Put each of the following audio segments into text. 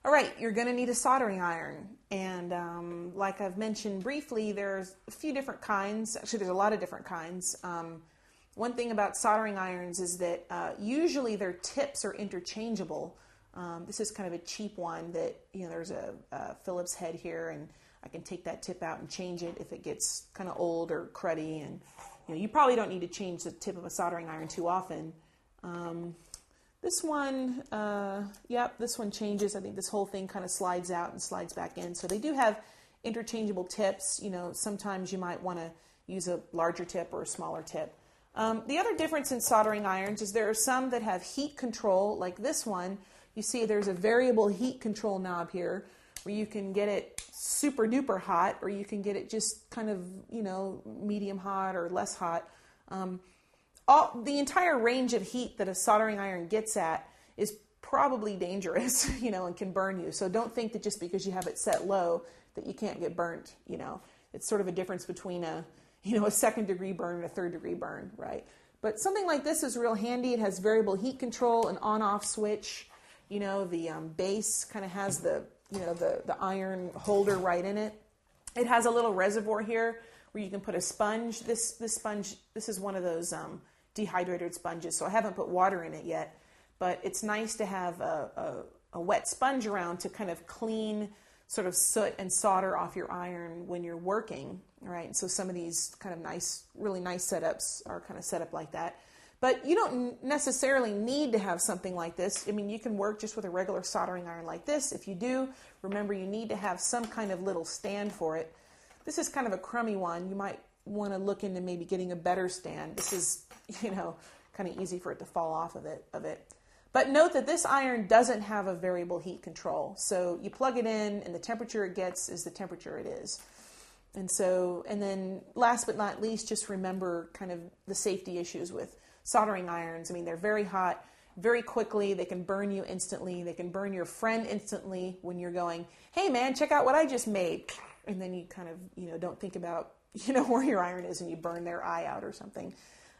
All right, you're going to need a soldering iron. And like I've mentioned briefly, there's a few different kinds. Actually, there's a lot of different kinds. One thing about soldering irons is that usually their tips are interchangeable. This is kind of a cheap one that, there's a Phillips head here, and I can take that tip out and change it if it gets kind of old or cruddy. And you probably don't need to change the tip of a soldering iron too often. This one, this one changes. I think this whole thing kind of slides out and slides back in. So they do have interchangeable tips. Sometimes you might want to use a larger tip or a smaller tip. The other difference in soldering irons is there are some that have heat control, like this one. You see there's a variable heat control knob here where you can get it super duper hot, or you can get it just kind of, medium hot or less hot. The entire range of heat that a soldering iron gets at is probably dangerous, and can burn you. So don't think that just because you have it set low that you can't get burnt. It's sort of a difference between a second degree burn and a third degree burn, right? But something like this is real handy. It has variable heat control, an on-off switch. The base kind of has the iron holder right in it. It has a little reservoir here where you can put a sponge. This sponge, this is one of those dehydrated sponges, so I haven't put water in it yet, but it's nice to have a wet sponge around to kind of clean sort of soot and solder off your iron when you're working, right? And so some of these kind of really nice setups are kind of set up like that. But you don't necessarily need to have something like this. I mean, you can work just with a regular soldering iron like this. If you do, remember you need to have some kind of little stand for it. This is kind of a crummy one. You might want to look into maybe getting a better stand. This is, kind of easy for it to fall off of it. But note that this iron doesn't have a variable heat control. So you plug it in and the temperature it gets is the temperature it is. And then last but not least, just remember kind of the safety issues with soldering irons. I mean, they're very hot, very quickly. They can burn you instantly. They can burn your friend instantly when you're going, hey man, check out what I just made. And then you kind of, don't think about, where your iron is and you burn their eye out or something.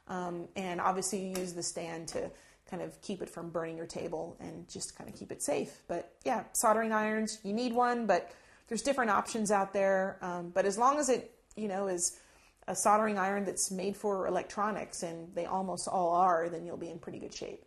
And obviously you use the stand to kind of keep it from burning your table and just kind of keep it safe. But yeah, soldering irons, you need one, but there's different options out there. But as long as it, is a soldering iron that's made for electronics, and they almost all are, then you'll be in pretty good shape.